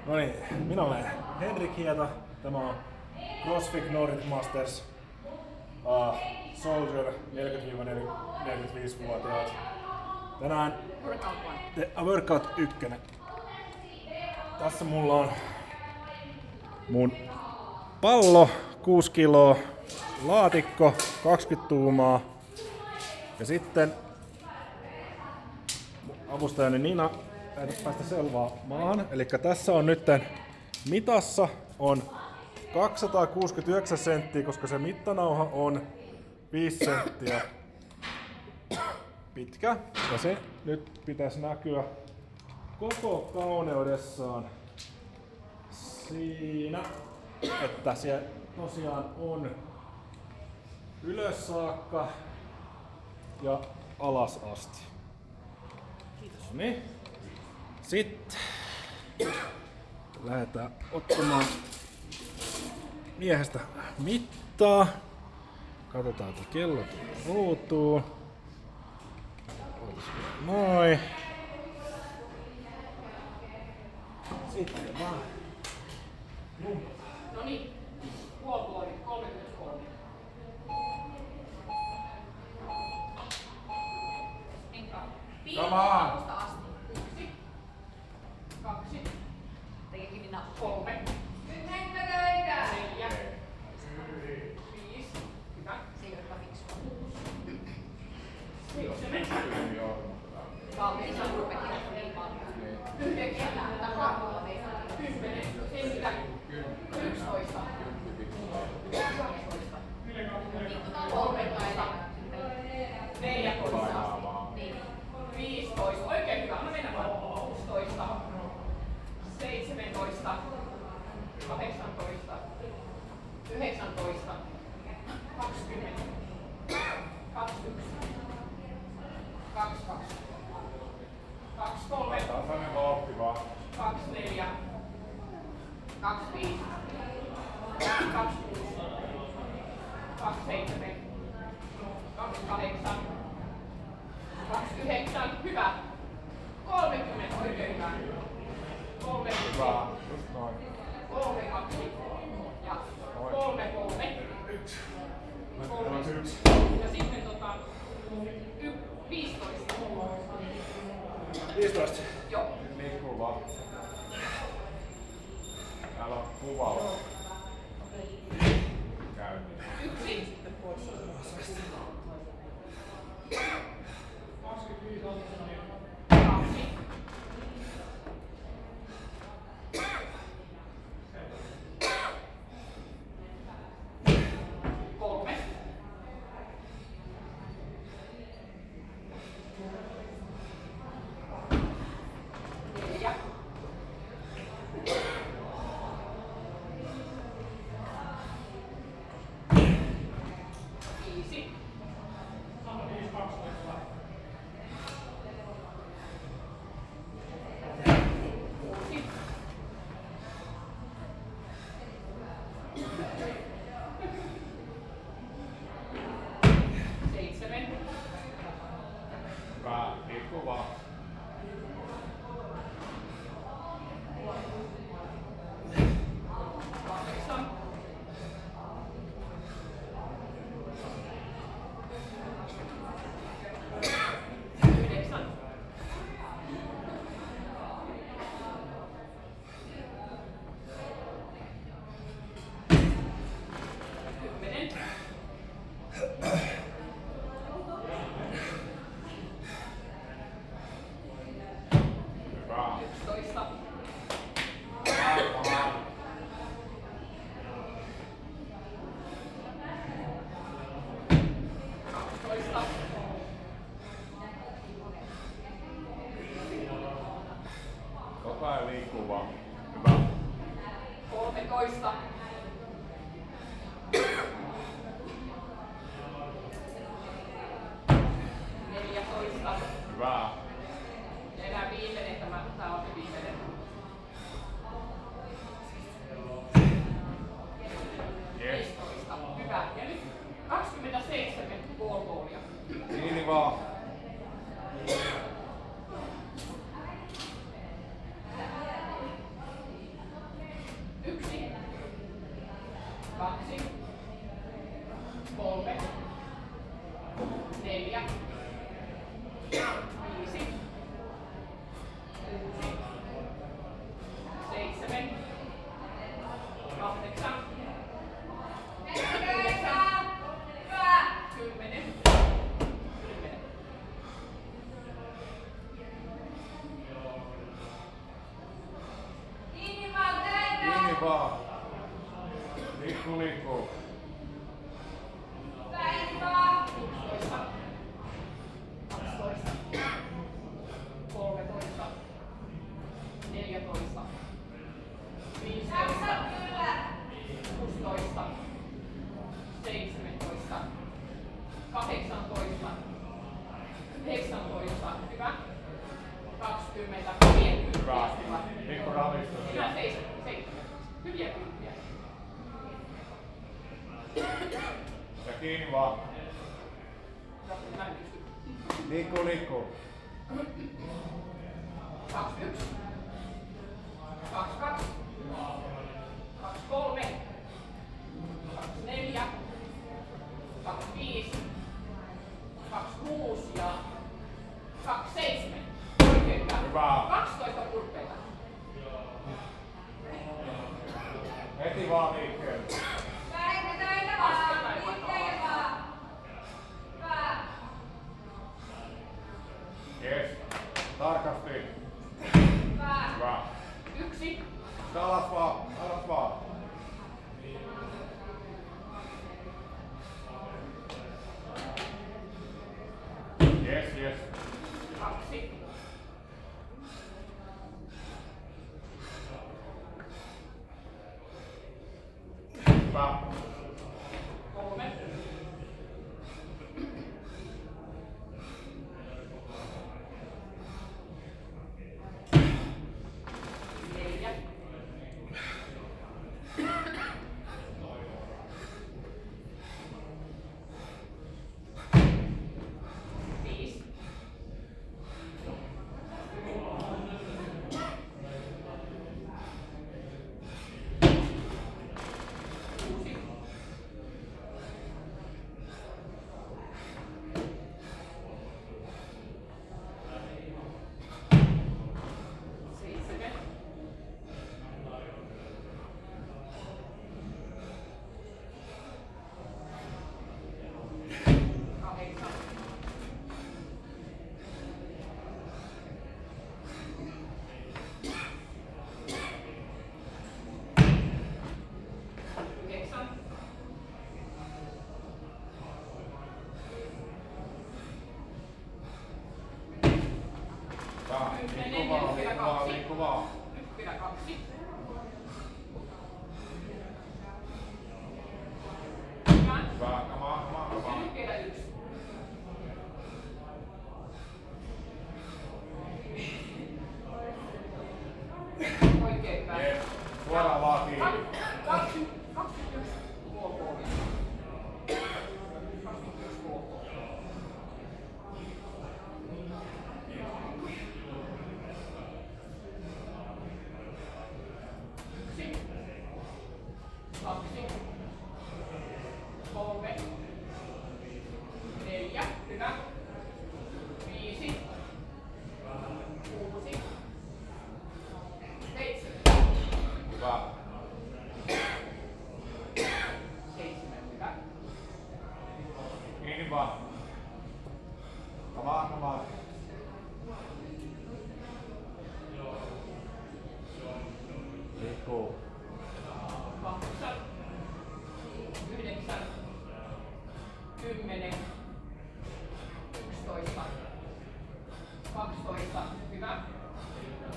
No niin, minä olen Henrik Hieta. Tämä on CrossFit Nordic Masters Soldier 40-45-vuotiaat. Tänään Workout 1. Tässä mulla on mun pallo 6 kiloa, laatikko 20 tuumaa ja sitten avustajani Nina päästä selvaa maahan. Eli tässä on nyt mitassa on 269 senttiä, koska se mittanauha on 5 senttiä pitkä. Ja se nyt pitäisi näkyä koko kauneudessaan siinä, että se tosiaan on ylös saakka ja alas asti. Kiitos. Niin. Sitten lähdetään ottamaan miehestä mittaa. Katsotaan, että kello tulee ruutuun. Noin. Sitten vaan. No niin, puolipuoli, 33. Enkä. Viidestä asti. 1, 2, tekin minä 3. 4, 5. Hyvä. Se ei olekaan fiksua. 7. Valmiin, se on rupekin niin paljon. 9. Harvoilla meitä. 10. Enkä. 11. 12. 13. 14. 15. Oikein hyvä. Anna mennä vaan. 16. 17. 18. 19. 20. 21. 22. 23. Tasainen vauhti vaan. 24. 25. 26. 27. 28. 29. Hyvä. 30. Oikein hyvä. 30. Hyvä. Just noin. 32. Ja 33. 31. Ja sitten 15. 15. Joo. Liikkuu vaan. Täällä on kuvaus. Käynnin. 1. 2. 3. 4. 5. 6. 7. Hyvä. Liikkuu vaan. 8. 9. 10. 11. 12. 12. Koko ajan liikkuu vaan. Hyvä. 13. 14. Hyvä. Ja enää viimeinen, tää on se viimeinen. Yes. 15. Hyvä. Ja nyt 27 puolipuolia. Kiinni vaan. 2, 3, 4, 5, 6, 7, 8, 9, 10. Kiinni vaan. Liikkuu, liikkuu. 11, 12, 13, 14, 15, 16, 17, 18, 19, hyvä. 20, Hyvä. Pikku ravistus. Hyvä, 7. Hyviä kymppiä. Ja kiinni vaan. Mä en pysty. Liikkuu, liikkuu. 21, 22, 23, 24, 25, 26 ja 27. Oikein hyvä. Hyvä. 12 purpeita. Heti vaan liikkeelle. Yes. Tarkasti. Hyvä. 1, Alas vaan. Alas vaan. Yes, yes. 2, Hyvä. 3, 4, 5, 6, 7, 8, 9, Liikkuu vaan, liikkuu vaan, liikkuu vaan. nyt vielä 2. Hyvä. Hyvä. Come Ja on. nyt vielä 1. Oikein hyvä. Yes. Suoraan vaan kiinni. 21 luokoon. 21 luokoon. 1, 2, 3, 4, hyvä. 5, 6, 7. Hyvä. 7, hyvä. Kiinni vaan. Come on. Liikkuu. 8, 9, 10, 11, 12, hyvä.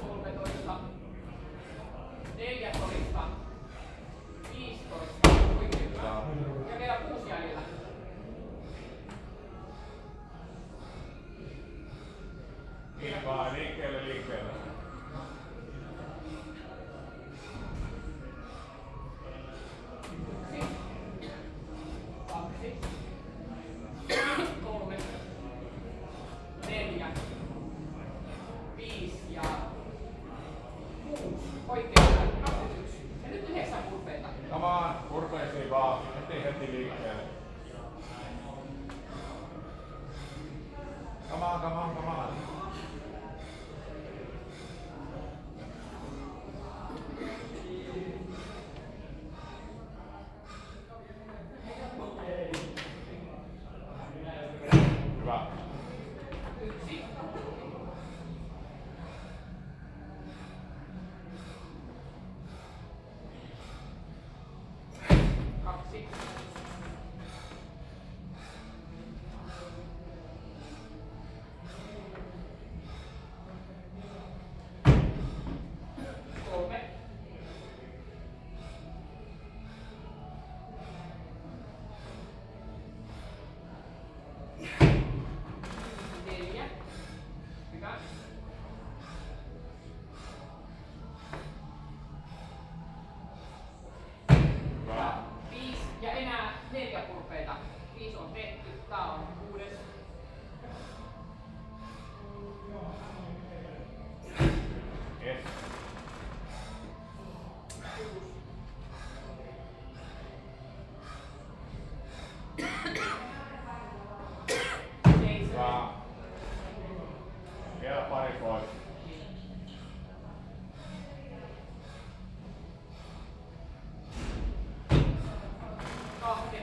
13, 14, 15, oikein hyvä. Ja vielä 6 jäljellä. Kiinni vaan. Liikkeelle. heti liikkeelle. Come on, come on, come on. Hyvä. 1, 2, 3, 4, hyvä. 5 ja enää 4 purpeita. 5 on tehty, tää on 6. Yes. 7. Hyvä. Vielä pari pois. 8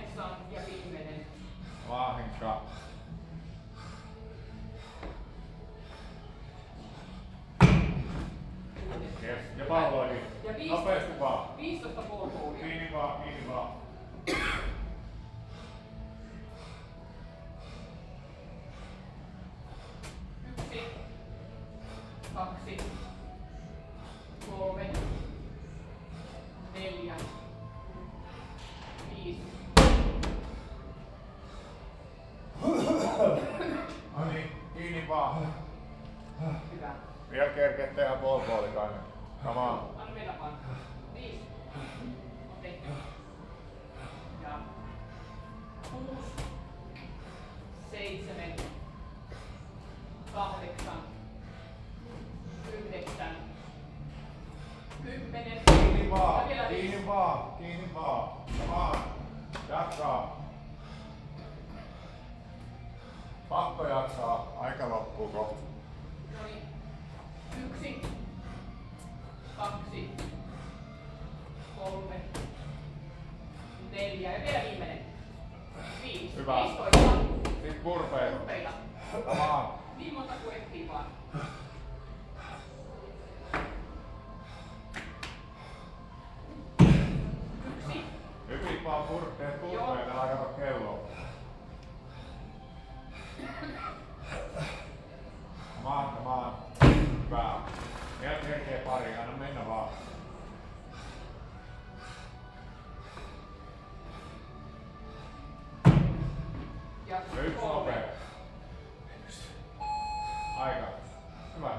ja viimeinen. Vaahinka. Yes. Ja palloihin. Ja 15. Nopeasti vaan. 15 polkuulia. Kiinni vaan, kiinni vaan. Yksi, 2, 3, 4, 5. No niin, kiinni vaan. Hyvä. Vielä kerkeet tehdä ballballikainen. Come on. Anna mennä vaan. 5. On tehty. Ja 6, 7, 8, 9, 10. Kiinni Ja vaan, vielä 5. kiinni vaan, kiinni vaan. Come on. Jatkaa. Pakko jaksaa. Aika loppuu kohta. No niin. 1, 2, 3, 4 ja vielä viimeinen. 5. Hyvä. 15. Sitten purpeet. Purpeita. Come on. Niin monta kuin ehtii vaan. Yksi. Hypit vaan purpeet, purpeet, älä kato kelloa. Come on, come on. Hyvä. Vielä kerkee pari, anna mennä vaan. Ja Ja yksi 3. nopea. Aika. Hyvä.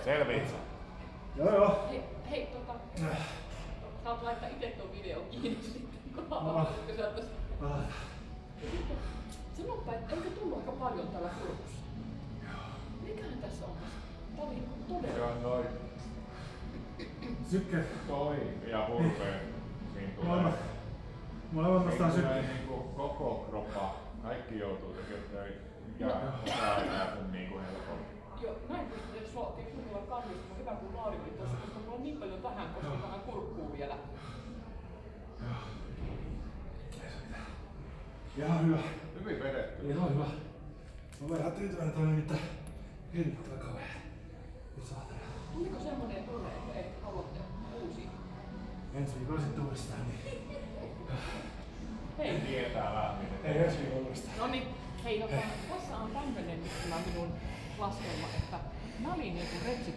Selviit sä? Joo. Hei, saat laittaa itse tuon videon kiinni sitten, kun haluaisitko sä tästä. Sanoppa, että eikö tullut aika paljon täällä kurkussa? Mikähän tässä on? Tää oli todella. Se on noin Sykke. toi ja purpeet. Siinä tulee. Molemmat nostaa Siinä tulee sykke. niinku koko kroppa. Kaikki joutuu tekemään töitä. Mikä saa enää sen niinku helpommin. Joo, näin pystyy, jos sulla on kannista, on hyvä kun Laari oli tuossa, koska mulla on niin paljon tähän, koska vähän kurkkuu vielä. Ihan hyvä. Hyvin vedetty. Ihan hyvä. Mä olen ihan tyytyväinen toinen, mitä hirvittävä kauhean. Nyt saatana. Tuliko semmonen tunne, että et haluatte uusia? Ensi viikolla sitten uudestaan, niin Hei, Tietää vähän miten. ei ensi viikolla uudestaan. no niin, hei, tässä on tämmönen nyt kyllä minun laskelma, että mä olin niinku Retsit